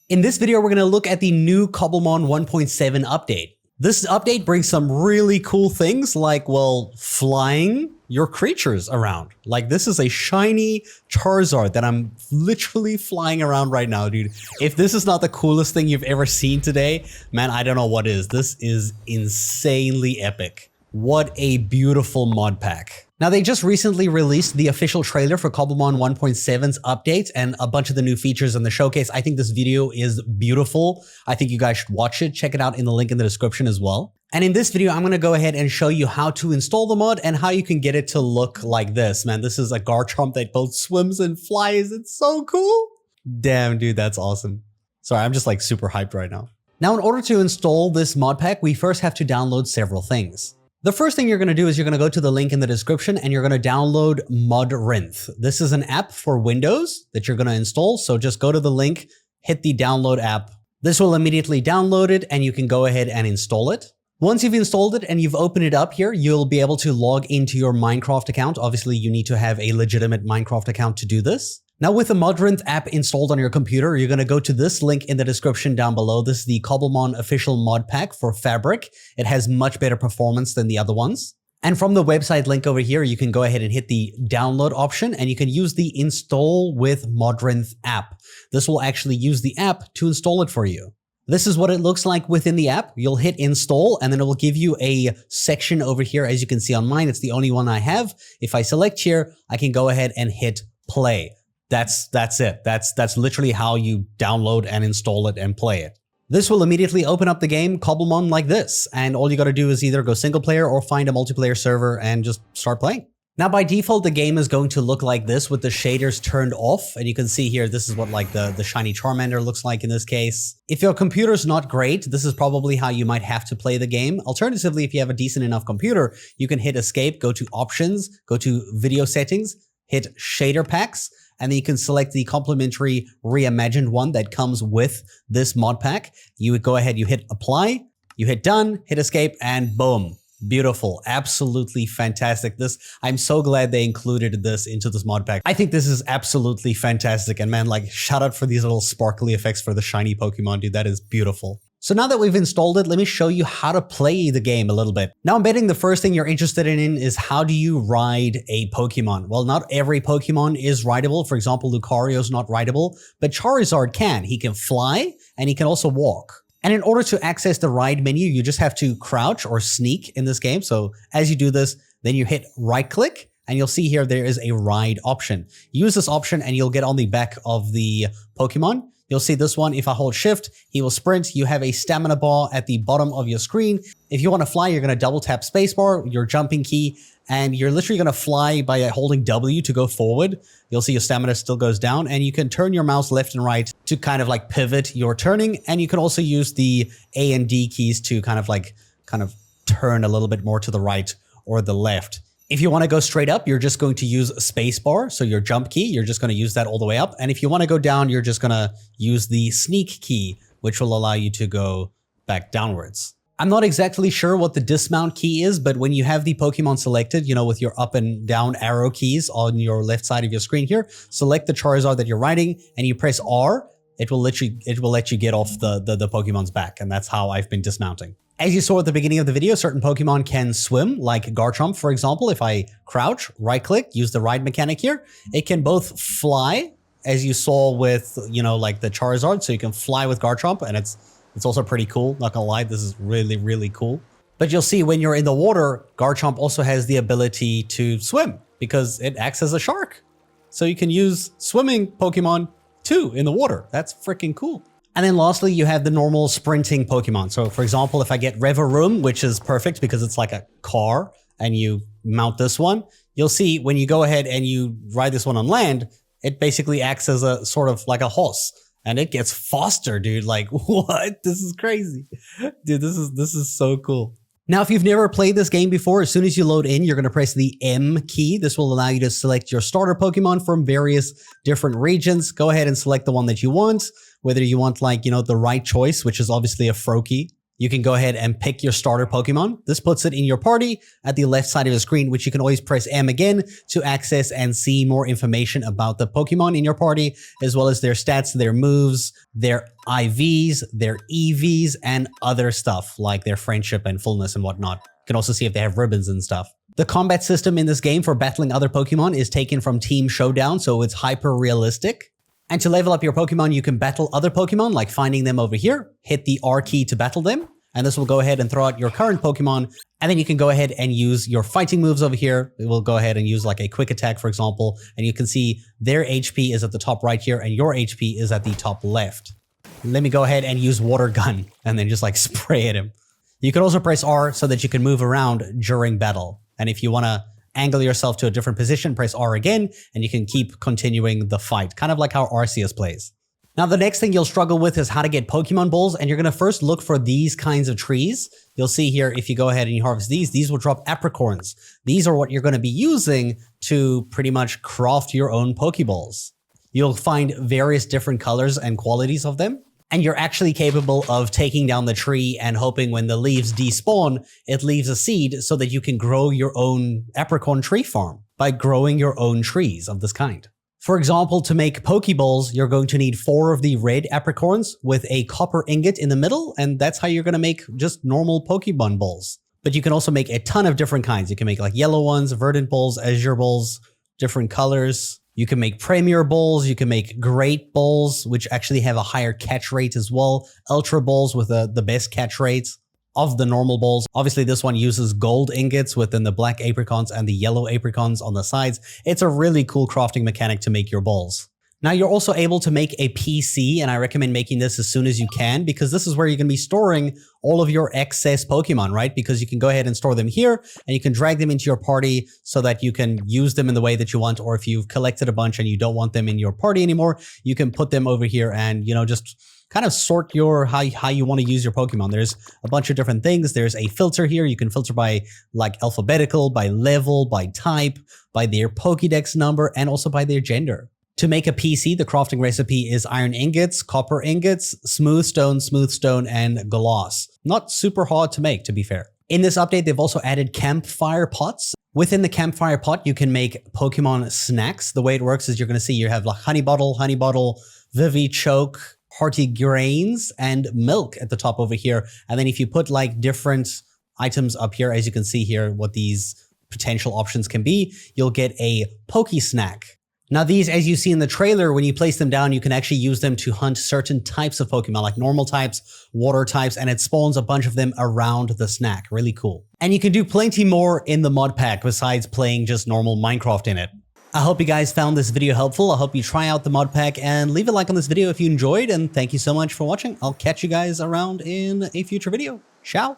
In this video, we're going to look at the new Cobblemon 1.7 update. This update brings some really cool things like, well, flying your creatures around. Like this is a shiny Charizard that I'm literally flying around right now, dude. If this is not the coolest thing you've ever seen today, man, I don't know what is. This is insanely epic. What a beautiful mod pack. Now, they just recently released the official trailer for Cobblemon 1.7's update and a bunch of the new features in the showcase. I think this video is beautiful. I think you guys should watch it. Check it out in the link in the description as well. And in this video, I'm going to go ahead and show you how to install the mod and how you can get it to look like this. Man, this is a Garchomp that both swims and flies. It's so cool. Damn, dude, that's awesome. Sorry, I'm just like super hyped right now. Now, in order to install this mod pack, we first have to download several things. The first thing you're going to do is you're going to go to the link in the description and you're going to download Modrinth. This is an app for Windows that you're going to install. So just go to the link, hit the download app. This will immediately download it and you can go ahead and install it. Once you've installed it and you've opened it up here, you'll be able to log into your Minecraft account. Obviously, you need to have a legitimate Minecraft account to do this. Now, with the Modrinth app installed on your computer, you're going to go to this link in the description down below. This is the Cobblemon official mod pack for Fabric. It has much better performance than the other ones. And from the website link over here, you can go ahead and hit the download option and you can use the install with Modrinth app. This will actually use the app to install it for you. This is what it looks like within the app. You'll hit install and then it will give you a section over here. As you can see on mine, it's the only one I have. If I select here, I can go ahead and hit play. That's it. That's literally how you download and install it and play it. This will immediately open up the game Cobblemon like this. And all you got to do is either go single player or find a multiplayer server and just start playing. Now, by default, the game is going to look like this with the shaders turned off. And you can see here, this is what like the shiny Charmander looks like in this case. If your computer's not great, this is probably how you might have to play the game. Alternatively, if you have a decent enough computer, you can hit escape, go to options, go to video settings, hit shader packs, and then you can select the complimentary reimagined one that comes with this mod pack. You would go ahead, you hit apply, you hit done, hit escape, and boom. Beautiful. Absolutely fantastic. I'm so glad they included this into this mod pack. I think this is absolutely fantastic. And man, like shout out for these little sparkly effects for the shiny Pokemon, dude. That is beautiful. So now that we've installed it, let me show you how to play the game a little bit. Now I'm betting the first thing you're interested in is how do you ride a Pokemon? Well, not every Pokemon is rideable. For example, Lucario is not rideable, but Charizard can. He can fly and he can also walk. And in order to access the ride menu, you just have to crouch or sneak in this game. So as you do this, then you hit right click and you'll see here there is a ride option. Use this option and you'll get on the back of the Pokemon. You'll see this one, if I hold shift, he will sprint. You have a stamina bar at the bottom of your screen. If you want to fly, you're going to double tap spacebar, your jumping key, and you're literally going to fly by holding W to go forward. You'll see your stamina still goes down and you can turn your mouse left and right to kind of like pivot your turning. And you can also use the A and D keys to kind of turn a little bit more to the right or the left. If you want to go straight up, you're just going to use spacebar. So your jump key, you're just going to use that all the way up. And if you want to go down, you're just going to use the sneak key, which will allow you to go back downwards. I'm not exactly sure what the dismount key is, but when you have the Pokemon selected, you know, with your up and down arrow keys on your left side of your screen here, select the Charizard that you're riding and you press R, it will let you get off the Pokemon's back. And that's how I've been dismounting. As you saw at the beginning of the video, certain Pokemon can swim, like Garchomp, for example. If I crouch, right-click, use the ride mechanic here, it can both fly, as you saw with, you know, like the Charizard. So you can fly with Garchomp, and it's also pretty cool. Not gonna lie, this is really, really cool. But you'll see when you're in the water, Garchomp also has the ability to swim because it acts as a shark. So you can use swimming Pokemon too in the water. That's freaking cool. And then lastly, you have the normal sprinting Pokemon. So for example, if I get Reverum, which is perfect because it's like a car and you mount this one, you'll see when you go ahead and you ride this one on land, it basically acts as a sort of like a horse and it gets faster, dude. Like what? This is crazy. Dude, this is so cool. Now, if you've never played this game before, as soon as you load in, you're going to press the M key. This will allow you to select your starter Pokemon from various different regions. Go ahead and select the one that you want, whether you want like, you know, the right choice, which is obviously a Froakie. you can go ahead and pick your starter Pokemon. This puts it in your party at the left side of the screen, which you can always press M again to access and see more information about the Pokemon in your party, as well as their stats, their moves, their IVs, their EVs, and other stuff like their friendship and fullness and whatnot. You can also see if they have ribbons and stuff. The combat system in this game for battling other Pokemon is taken from Team Showdown, so it's hyper realistic. And to level up your Pokemon, you can battle other Pokemon, like finding them over here, hit the R key to battle them, and this will go ahead and throw out your current Pokemon, and then you can go ahead and use your fighting moves over here. It will go ahead and use like a quick attack, for example, and you can see their HP is at the top right here, and your HP is at the top left. Let me go ahead and use Water Gun, and then just like spray at him. You can also press R so that you can move around during battle, and if you want to angle yourself to a different position, press R again, and you can keep continuing the fight, kind of like how Arceus plays. Now, the next thing you'll struggle with is how to get Pokemon balls, and you're going to first look for these kinds of trees. You'll see here, if you go ahead and you harvest these will drop apricorns. These are what you're going to be using to pretty much craft your own Pokeballs. You'll find various different colors and qualities of them. And you're actually capable of taking down the tree and hoping when the leaves despawn, it leaves a seed so that you can grow your own apricorn tree farm by growing your own trees of this kind. For example, to make Pokeballs, you're going to need 4 of the red apricorns with a copper ingot in the middle, and that's how you're going to make just normal Pokemon balls. But you can also make a ton of different kinds. You can make like yellow ones, verdant balls, azure balls, different colors. You can make Premier Balls, you can make Great Balls, which actually have a higher catch rate as well. Ultra Balls with the best catch rates of the normal balls. Obviously, this one uses gold ingots within the black apricons and the yellow apricons on the sides. It's a really cool crafting mechanic to make your balls. Now, you're also able to make a PC, and I recommend making this as soon as you can, because this is where you're going to be storing all of your excess Pokemon, right? Because you can go ahead and store them here, and you can drag them into your party so that you can use them in the way that you want, or if you've collected a bunch and you don't want them in your party anymore, you can put them over here and, you know, just kind of sort your how you want to use your Pokemon. There's a bunch of different things. There's a filter here. You can filter by like alphabetical, by level, by type, by their Pokédex number, and also by their gender. To make a PC, the crafting recipe is iron ingots, copper ingots, smooth stone, and glass. Not super hard to make, to be fair. In this update, they've also added campfire pots. Within the campfire pot, you can make Pokemon snacks. The way it works is you're going to see you have like honey bottle, Vivi choke, hearty grains, and milk at the top over here. And then if you put like different items up here, as you can see here, what these potential options can be, you'll get a Poke Snack. Now these, as you see in the trailer, when you place them down, you can actually use them to hunt certain types of Pokemon, like normal types, water types, and it spawns a bunch of them around the snack. Really cool. And you can do plenty more in the mod pack besides playing just normal Minecraft in it. I hope you guys found this video helpful. I hope you try out the mod pack and leave a like on this video if you enjoyed, and thank you so much for watching. I'll catch you guys around in a future video. Ciao.